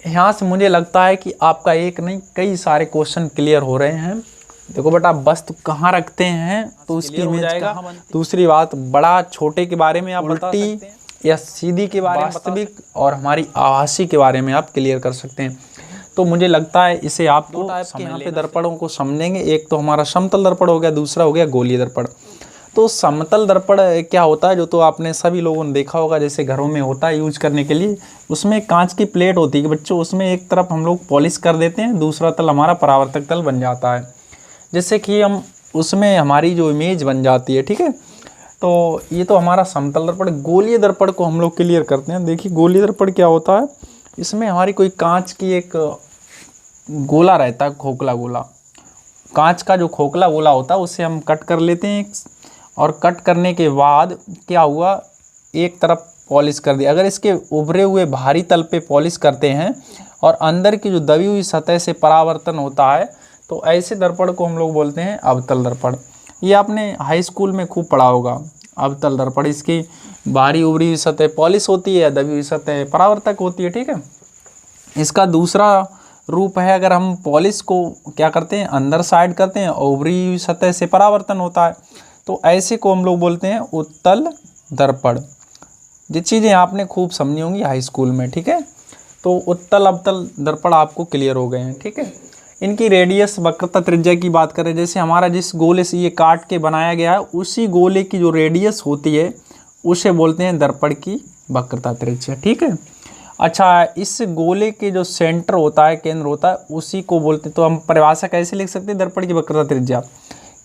यहाँ से मुझे लगता है कि आपका एक नहीं कई सारे क्वेश्चन क्लियर हो रहे हैं। देखो बेटा, वस्तु कहाँ रखते हैं तो उसकी इमेज कहाँ बनती है। दूसरी बात, बड़ा छोटे के बारे में आप बता सकते हैं या सीधी के बारे में, वास्तविक और हमारी आभासी के बारे में आप क्लियर कर सकते हैं। तो मुझे लगता है इसे आप दो टाइप के यहाँ पे दर्पणों को समझेंगे। एक तो हमारा समतल दर्पण हो गया, दूसरा हो गया गोलीय दर्पण। तो समतल दर्पण क्या होता है, जो तो आपने सभी लोगों ने देखा होगा, जैसे घरों में होता है यूज करने के लिए। उसमें कांच की प्लेट होती है बच्चों, उसमें एक तरफ हम लोग पॉलिश कर देते हैं, दूसरा तल हमारा परावर्तक तल बन जाता है, जिससे कि हम उसमें हमारी जो इमेज बन जाती है। ठीक है, तो ये तो हमारा समतल दर्पण। गोलीय दर्पण को हम लोग क्लियर करते हैं। देखिए गोलीय दर्पण क्या होता है, इसमें हमारी कोई कांच की एक गोला रहता है, खोखला गोला। कांच का जो खोखला गोला होता है उसे हम कट कर लेते हैं, और कट करने के बाद क्या हुआ, एक तरफ पॉलिश कर दिया। अगर इसके उभरे हुए भारी तल पे पॉलिश करते हैं और अंदर की जो दबी हुई सतह से परावर्तन होता है, तो ऐसे दर्पण को हम लोग बोलते हैं अवतल दर्पण। ये आपने हाई स्कूल में खूब पढ़ा होगा, अवतल दर्पण। इसकी बाहरी उभरी हुई सतह पॉलिश होती है, दबी हुई सतह परावर्तक होती है। ठीक है, इसका दूसरा रूप है, अगर हम पॉलिश को क्या करते हैं, अंदर साइड करते हैं और उभरी हुई सतह से परावर्तन होता है, तो ऐसे को हम लोग बोलते हैं उत्तल दर्पण। ये चीज़ें आपने खूब समझी होंगी हाई स्कूल में। ठीक है, तो उत्तल अवतल दर्पण आपको क्लियर हो गए हैं। ठीक है, इनकी रेडियस वक्रता त्रिज्या की बात करें, जैसे हमारा जिस गोले से ये काट के बनाया गया है, उसी गोले की जो रेडियस होती है उसे बोलते हैं दर्पण की वक्रता त्रिज्या। ठीक है, अच्छा, इस गोले के जो सेंटर होता है, केंद्र होता है, उसी को बोलते हैं। तो हम परिभाषा कैसे लिख सकते हैं दर्पण की वक्रता त्रिज्या,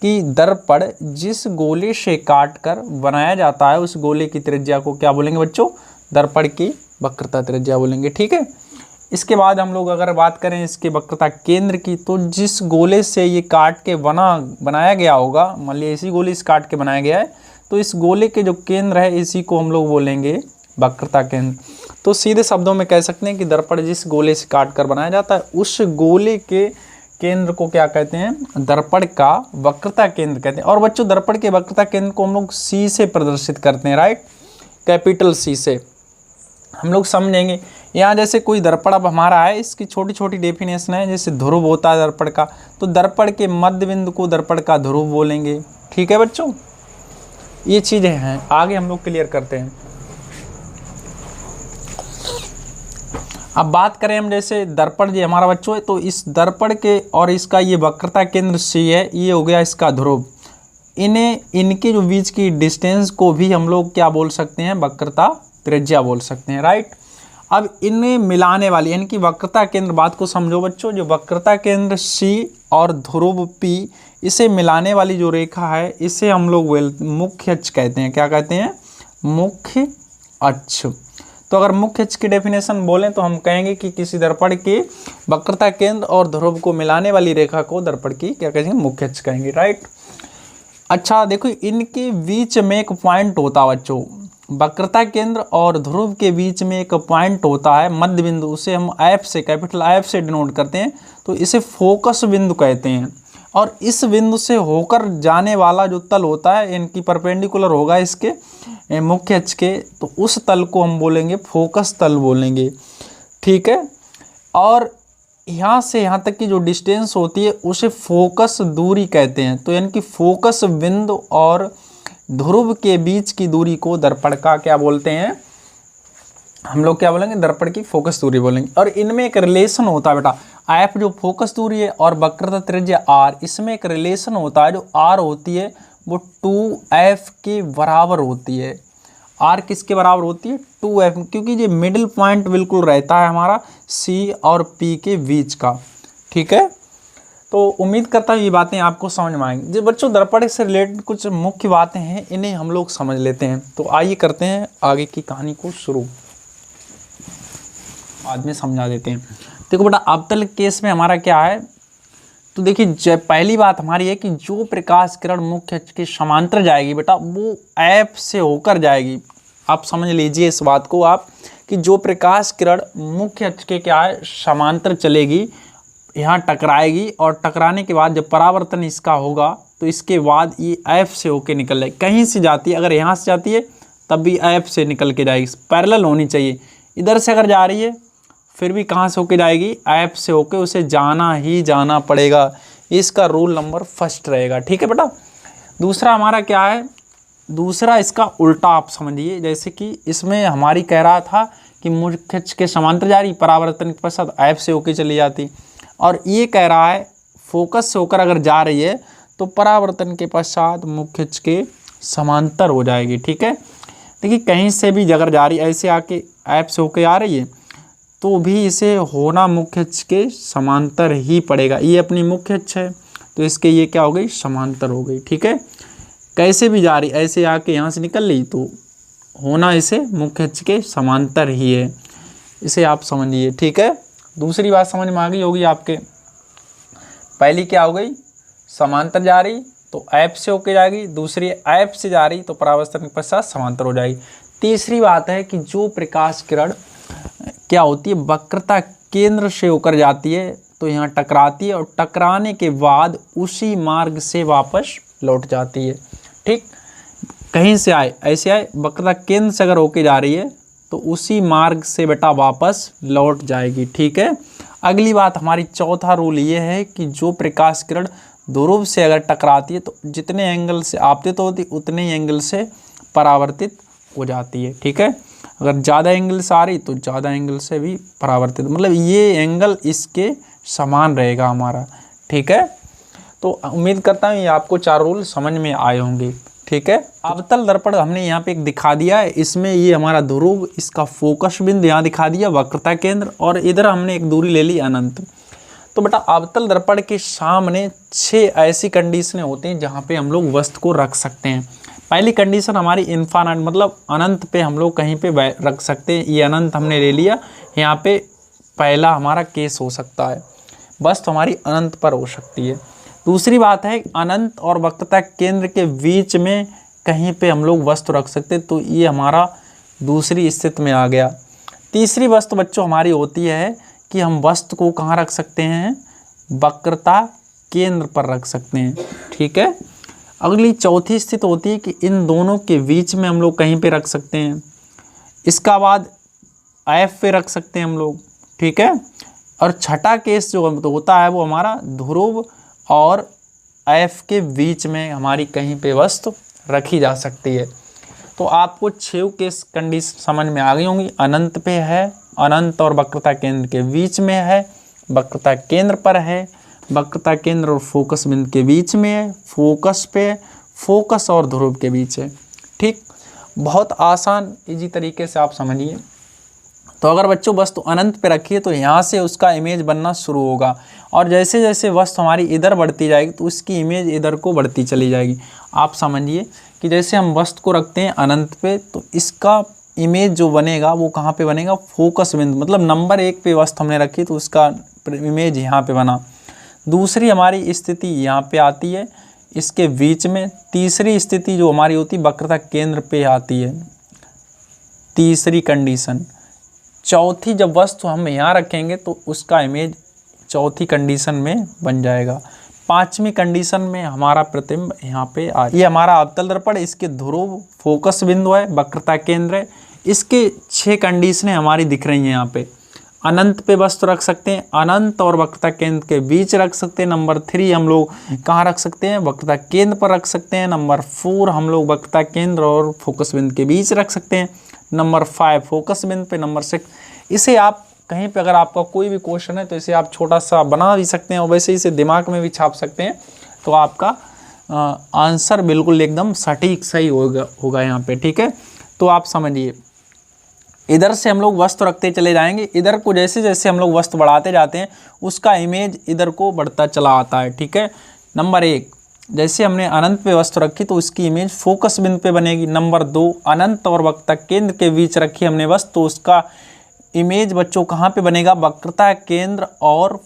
कि दर्पण जिस गोले से काट कर बनाया जाता है उस गोले की त्रिज्या को क्या बोलेंगे बच्चों, दर्पण की वक्रता त्रिज्या बोलेंगे। ठीक है, इसके बाद हम लोग अगर बात करें इसके वक्रता केंद्र की, तो जिस गोले से ये काट के बनाया गया होगा, मान लीजिए इसी गोले से काट के बनाया गया है, तो इस गोले के जो केंद्र है इसी को हम लोग बोलेंगे वक्रता केंद्र। तो सीधे शब्दों में कह सकते हैं कि दर्पण जिस गोले से काट कर बनाया जाता है उस गोले के केंद्र को क्या कहते हैं, दर्पण का वक्रता केंद्र कहते हैं। और बच्चों, दर्पण के वक्रता केंद्र को हम लोग सी से प्रदर्शित करते हैं, राइट, कैपिटल सी से हम लोग समझेंगे। यहाँ जैसे कोई दर्पण अब हमारा है, इसकी छोटी छोटी डेफिनेशन है। जैसे ध्रुव होता है दर्पण का, तो दर्पण के मध्य बिंदु को दर्पण का ध्रुव बोलेंगे। ठीक है बच्चों, ये चीज़ें हैं, आगे हम लोग क्लियर करते हैं। अब बात करें हम, जैसे दर्पण जो हमारा बच्चों है, तो इस दर्पण के और इसका ये वक्रता केंद्र सी है, ये हो गया इसका ध्रुव। इनके जो बीच की डिस्टेंस को भी हम लोग क्या बोल सकते हैं, वक्रता त्रिज्या बोल सकते हैं, राइट। अब इनमें मिलाने वाली इनकी वक्रता केंद्र, बात को समझो बच्चों, जो वक्रता केंद्र सी और ध्रुव पी, इसे मिलाने वाली जो रेखा है इसे हम लोग मुख्य अक्ष कहते हैं। क्या कहते हैं, मुख्य अक्ष। तो अगर मुख्य अक्ष की डेफिनेशन बोलें तो हम कहेंगे कि किसी दर्पण के वक्रता केंद्र और ध्रुव को मिलाने वाली रेखा को दर्पण की क्या कहेंगे, मुख्य अक्ष कहेंगे, राइट। अच्छा देखो, इनके बीच में एक पॉइंट होता है बच्चों, वक्रता केंद्र और ध्रुव के बीच में एक पॉइंट होता है, मध्य बिंदु, उसे हम एफ से, कैपिटल एफ से डिनोट करते हैं। तो इसे फोकस बिंदु कहते हैं। और इस बिंदु से होकर जाने वाला जो तल होता है, इनकी परपेंडिकुलर होगा इसके मुख्य अक्ष के, तो उस तल को हम बोलेंगे फोकस तल बोलेंगे। ठीक है, और यहाँ से यहाँ तक की जो डिस्टेंस होती है उसे फोकस दूरी कहते हैं। तो यानी कि फोकस बिंदु और ध्रुव के बीच की दूरी को दर्पण का क्या बोलते हैं, हम लोग क्या बोलेंगे, दर्पण की फोकस दूरी बोलेंगे। और इनमें एक रिलेशन होता है बेटा, एफ जो फोकस दूरी है और वक्रता त्रिज्या आर, इसमें एक रिलेशन होता है। जो आर होती है वो 2f के बराबर होती है। आर किसके बराबर होती है, 2f, क्योंकि ये मिडिल पॉइंट बिल्कुल रहता है हमारा सी और पी के बीच का। ठीक है, तो उम्मीद करता हूँ ये बातें आपको समझ में आएंगी। जो बच्चों दर्पण से रिलेटेड कुछ मुख्य बातें हैं, इन्हें हम लोग समझ लेते हैं। तो आइए करते हैं आगे की कहानी को शुरू, बाद में समझा देते हैं। देखो बेटा, अवतल केस में हमारा क्या है, तो देखिए पहली बात हमारी है कि जो प्रकाश किरण मुख्य अक्ष के समांतर जाएगी बेटा, वो एफ से होकर जाएगी। आप समझ लीजिए इस बात को आप, कि जो प्रकाश किरण मुख्य अक्ष के क्या है, समांतर चलेगी, यहाँ टकराएगी, और टकराने के बाद जब परावर्तन इसका होगा तो इसके बाद ये एफ से होके निकल जाएगी। कहीं से जाती है, अगर यहाँ से जाती है तब भी एफ से निकल के जाएगी, पैरेलल होनी चाहिए। इधर से अगर जा रही है फिर भी कहाँ से होके जाएगी, ऐप से होके उसे जाना ही जाना पड़ेगा। इसका रूल नंबर फर्स्ट रहेगा। ठीक है बेटा। दूसरा हमारा क्या है, दूसरा इसका उल्टा आप समझिए। जैसे कि इसमें हमारी कह रहा था कि मुख्य अक्ष के समांतर जा रही, परावर्तन के पश्चात ऐप से होके चली जाती, और ये कह रहा है फोकस से होकर अगर जा रही है तो परावर्तन के पश्चात मुख्य अक्ष के समांतर हो जाएगी। ठीक है। देखिए कहीं से भी अगर जा रही, ऐसे आके ऐप से होके आ रही है तो भी इसे होना मुख्य अक्ष के समांतर ही पड़ेगा। ये अपनी मुख्य अक्ष है तो इसके ये क्या हो गई, समांतर हो गई। ठीक है। कैसे भी जा रही, ऐसे आके यहाँ से निकल ली तो होना इसे मुख्य अक्ष के समांतर ही है। इसे आप समझिए। ठीक है। दूसरी बात समझ में आ गई होगी आपके। पहली क्या हो गई, समांतर जा रही तो ऐप से होके जाएगी, दूसरी ऐप से जा रही तो परावर्तन के पश्चात समांतर हो जाएगी। तीसरी बात है कि जो प्रकाश किरण क्या होती है, वक्रता केंद्र से होकर जाती है तो यहाँ टकराती है और टकराने के बाद उसी मार्ग से वापस लौट जाती है। ठीक, कहीं से आए, ऐसे आए, वक्रता केंद्र से अगर होके जा रही है तो उसी मार्ग से बेटा वापस लौट जाएगी। ठीक है। अगली बात हमारी चौथा रूल ये है कि जो प्रकाश किरण ध्रुव से अगर टकराती है तो जितने एंगल से आपतित होती उतने ही एंगल से परावर्तित हो जाती है। ठीक है। अगर ज़्यादा एंगल से आ रही तो ज़्यादा एंगल से भी परावर्तित, मतलब ये एंगल इसके समान रहेगा हमारा। ठीक है। तो उम्मीद करता हूँ ये आपको 4 रूल समझ में आए होंगे। ठीक है। अवतल दर्पण हमने यहाँ पे एक दिखा दिया है, इसमें ये हमारा ध्रुव, इसका फोकस बिंदु यहाँ दिखा दिया, वक्रता केंद्र, और इधर हमने एक दूरी ले ली अनंत। तो बेटा अवतल दर्पण के सामने 6 ऐसी कंडीशनें होती हैं जहाँ पे हम लोग वस्तु को रख सकते हैं। पहली कंडीशन हमारी इन्फानाइट, मतलब अनंत पे हम लोग कहीं पे रख सकते हैं। ये अनंत हमने ले लिया, यहाँ पे पहला हमारा केस हो सकता है, वस्तु हमारी अनंत पर हो सकती है। दूसरी बात है अनंत और वक्रता केंद्र के बीच में कहीं पे हम लोग वस्तु रख सकते हैं, तो ये हमारा दूसरी स्थिति में आ गया। तीसरी वस्तु बच्चों हमारी होती है कि हम वस्तु को कहाँ रख सकते हैं, वक्रता केंद्र पर रख सकते हैं। ठीक है। अगली चौथी स्थिति होती है कि इन दोनों के बीच में हम लोग कहीं पे रख सकते हैं। इसका बाद ऐप पे रख सकते हैं हम लोग। ठीक है। और छठा केस जो होता है वो हमारा ध्रुव और ऐप के बीच में हमारी कहीं पे वस्तु रखी जा सकती है। तो आपको 6 केस कंडीशन समझ में आ गई होंगी। अनंत पे है, अनंत और वक्रता केंद्र के बीच में है, वक्रता केंद्र पर है, वक्रता केंद्र और फोकस बिंदु के बीच में है, फोकस पे, फोकस और ध्रुव के बीच है। ठीक, बहुत आसान इजी तरीके से आप समझिए। तो अगर बच्चों वस्तु अनंत पे रखिए तो यहाँ से उसका इमेज बनना शुरू होगा, और जैसे जैसे वस्तु हमारी इधर बढ़ती जाएगी तो उसकी इमेज इधर को बढ़ती चली जाएगी। आप समझिए कि जैसे हम वस्तु को रखते हैं अनंत पे तो इसका इमेज जो बनेगा वो कहाँ पे बनेगा, फोकस बिंदु, मतलब नंबर 1 पे वस्तु हमने रखी तो उसका इमेज यहाँ पे बना। दूसरी हमारी स्थिति यहाँ पे आती है इसके बीच में। तीसरी स्थिति जो हमारी होती है वक्रता केंद्र पे आती है, तीसरी कंडीशन। चौथी जब वस्तु हम यहाँ रखेंगे तो उसका इमेज चौथी कंडीशन में बन जाएगा। 5वीं कंडीशन में हमारा प्रतिबिंब यहाँ पे आ, ये हमारा अवतल दर्पण, इसके ध्रुव फोकस बिंदु है, वक्रता केंद्र है। इसके 6 कंडीशनें हमारी दिख रही हैं यहाँ पे। अनंत पे वस्तु रख सकते हैं, अनंत और वक्रता केंद्र के बीच रख सकते हैं। नंबर 3 हम लोग कहाँ रख सकते हैं, वक्रता केंद्र पर रख सकते हैं। नंबर 4 हम लोग वक्रता केंद्र और फोकस बिंदु के बीच रख सकते हैं। नंबर 5 फोकस बिंदु पे। नंबर 6 इसे आप कहीं पे अगर आपका कोई भी क्वेश्चन है तो इसे आप छोटा सा बना भी सकते हैं और वैसे इसे दिमाग में भी छाप सकते हैं, तो आपका आंसर बिल्कुल एकदम सटीक सही होगा यहाँ पे। ठीक है। तो आप समझिए, इधर से हम लोग वस्तु रखते चले जाएंगे, इधर को जैसे जैसे हम लोग वस्तु बढ़ाते जाते हैं उसका इमेज इधर को बढ़ता चला आता है। ठीक है। नंबर 1 जैसे हमने अनंत पे वस्तु रखी तो उसकी इमेज फोकस बिंदु पे बनेगी। नंबर 2 अनंत और वक्रता केंद्र के बीच रखी हमने वस्तु तो उसका इमेज बच्चों कहाँ पे बनेगा, वक्रता केंद्र और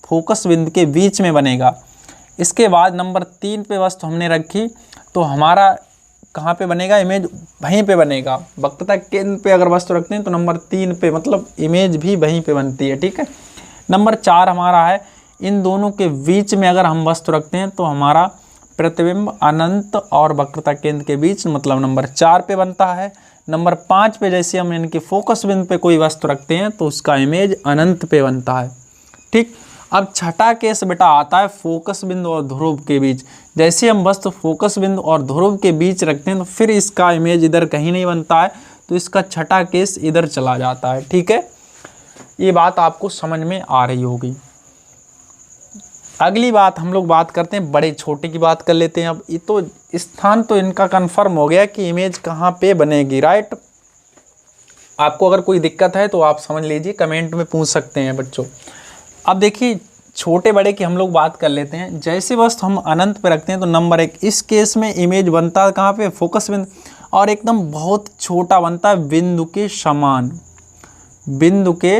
फोकस बिंदु के बीच में बनेगा। इसके बाद नंबर 3 पे वस्तु हमने रखी तो हमारा कहाँ पे बनेगा, इमेज वहीं पे बनेगा। वक्रता केंद्र पे अगर वस्तु रखते हैं तो नंबर 3 पे मतलब इमेज भी वहीं पे बनती है। ठीक है। नंबर 4 हमारा है इन दोनों के बीच में अगर हम वस्तु रखते हैं तो हमारा प्रतिबिंब अनंत और वक्रता केंद्र के बीच मतलब नंबर 4 पे बनता है। नंबर 5 पे जैसे हम इनके फोकस बिंदु पे कोई वस्तु रखते हैं तो उसका इमेज अनंत पे बनता है। ठीक, अब छठा केस बेटा आता है फोकस बिंदु और ध्रुव के बीच। जैसे हम वस्तु फोकस बिंदु और ध्रुव के बीच रखते हैं तो फिर इसका इमेज इधर कहीं नहीं बनता है, तो इसका छठा केस इधर चला जाता है। ठीक है, ये बात आपको समझ में आ रही होगी। अगली बात हम लोग बात करते हैं बड़े छोटे की बात कर लेते हैं। अब ये तो स्थान तो इनका कंफर्म हो गया कि इमेज कहाँ पे बनेगी, राइट। आपको अगर कोई दिक्कत है तो आप समझ लीजिए, कमेंट में पूछ सकते हैं बच्चों। अब देखिए छोटे बड़े की हम लोग बात कर लेते हैं। जैसे वस्तु हम अनंत पे रखते हैं तो नंबर 1 इस केस में इमेज बनता है कहाँ पे, फोकस बिंदु, और एकदम बहुत छोटा बनता है बिंदु के समान। बिंदु के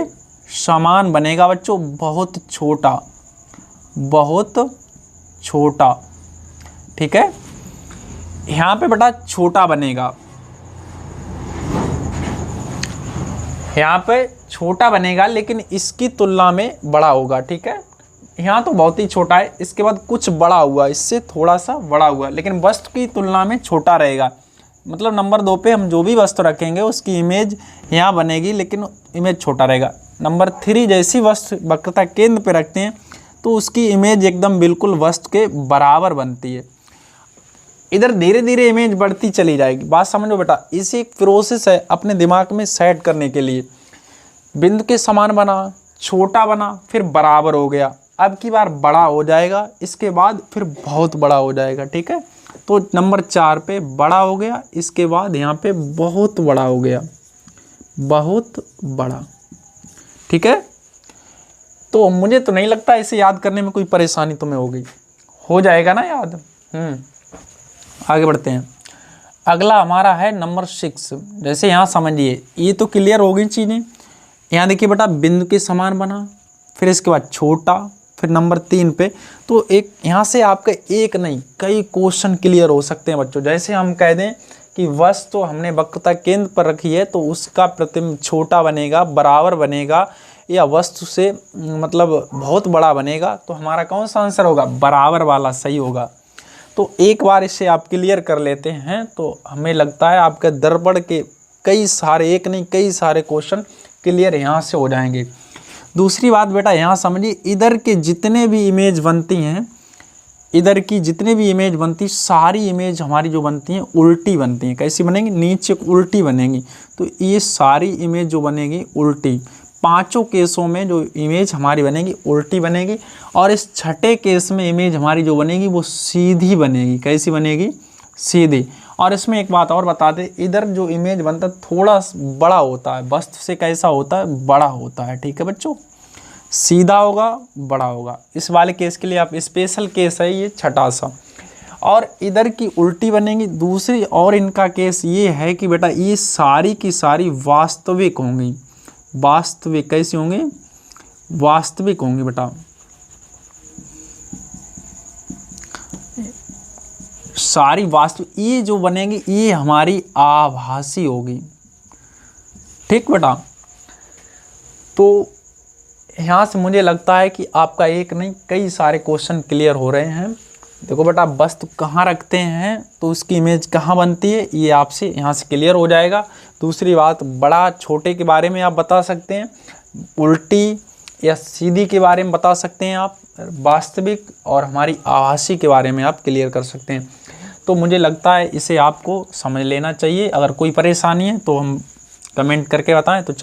समान बनेगा बच्चों, बहुत छोटा, बहुत छोटा। ठीक है, यहाँ पे बेटा छोटा बनेगा, यहाँ पे छोटा बनेगा लेकिन इसकी तुलना में बड़ा होगा। ठीक है, यहाँ तो बहुत ही छोटा है, इसके बाद कुछ बड़ा हुआ, इससे थोड़ा सा बड़ा हुआ, लेकिन वस्तु की तुलना में छोटा रहेगा। मतलब नंबर 2 पे हम जो भी वस्तु रखेंगे उसकी इमेज यहाँ बनेगी लेकिन इमेज छोटा रहेगा। नंबर 3 जैसी वस्तु वक्रता केंद्र पे रखते हैं तो उसकी इमेज एकदम बिल्कुल वस्तु के बराबर बनती है। इधर धीरे धीरे इमेज बढ़ती चली जाएगी। बात समझो बेटा, इसी एक प्रोसेस है अपने दिमाग में सेट करने के लिए। बिंदु के समान बना, छोटा बना, फिर बराबर हो गया, अब की बार बड़ा हो जाएगा, इसके बाद फिर बहुत बड़ा हो जाएगा। ठीक है, तो नंबर 4 पे बड़ा हो गया, इसके बाद यहाँ पे बहुत बड़ा हो गया, बहुत बड़ा। ठीक है, तो मुझे तो नहीं लगता इसे याद करने में कोई परेशानी तुम्हें होगी, हो जाएगा ना याद। आगे बढ़ते हैं। अगला हमारा है नंबर 6। जैसे यहाँ समझिए, ये तो क्लियर हो गई चीज़ें। यहाँ देखिए बेटा, बिंदु के समान बना, फिर इसके बाद छोटा, फिर नंबर 3 पे तो एक यहाँ से आपका एक नहीं कई क्वेश्चन क्लियर हो सकते हैं बच्चों। जैसे हम कह दें कि वस्तु हमने वक्रता केंद्र पर रखी है तो उसका प्रतिबिंब छोटा बनेगा, बराबर बनेगा, या वस्तु से मतलब बहुत बड़ा बनेगा, तो हमारा कौन सा आंसर होगा, बराबर वाला सही होगा। तो एक बार इसे आप क्लियर कर लेते हैं तो हमें लगता है आपके दर्पण के कई सारे, एक नहीं कई सारे क्वेश्चन क्लियर यहाँ से हो जाएंगे। दूसरी बात बेटा यहाँ समझिए, इधर के जितने भी इमेज बनती हैं, इधर की जितने भी इमेज बनती, सारी इमेज हमारी जो बनती हैं उल्टी बनती हैं। कैसी बनेंगी, नीचे उल्टी बनेंगी। तो ये सारी इमेज जो बनेगी उल्टी, पांचों केसों में जो इमेज हमारी बनेगी उल्टी बनेगी, और इस छठे केस में इमेज हमारी जो बनेगी वो सीधी बनेगी। कैसी बनेगी, सीधी। और इसमें एक बात और बता दें, इधर जो इमेज बनता है थोड़ा बड़ा होता है, वस्तु से कैसा होता है, बड़ा होता है। ठीक है बच्चों, सीधा होगा, बड़ा होगा। इस वाले केस के लिए आप स्पेशल केस है ये छठा सा। और इधर की उल्टी बनेगी। दूसरी और इनका केस ये है कि बेटा ये सारी की सारी वास्तविक होंगी। वास्तविक कैसी होंगी, वास्तविक होंगी बेटा। सारी वास्तु, ये जो बनेगी ये हमारी आभासी होगी। ठीक बेटा, तो यहाँ से मुझे लगता है कि आपका एक नहीं कई सारे क्वेश्चन क्लियर हो रहे हैं। देखो बेटा, वस्तु कहाँ रखते हैं तो उसकी इमेज कहाँ बनती है, ये आपसे यहाँ से क्लियर हो जाएगा। दूसरी बात, बड़ा छोटे के बारे में आप बता सकते हैं, उल्टी या सीधी के बारे में बता सकते हैं आप, वास्तविक और हमारी आभासी के बारे में आप क्लियर कर सकते हैं। तो मुझे लगता है इसे आपको समझ लेना चाहिए। अगर कोई परेशानी है तो हम कमेंट करके बताएं। तो चलिए।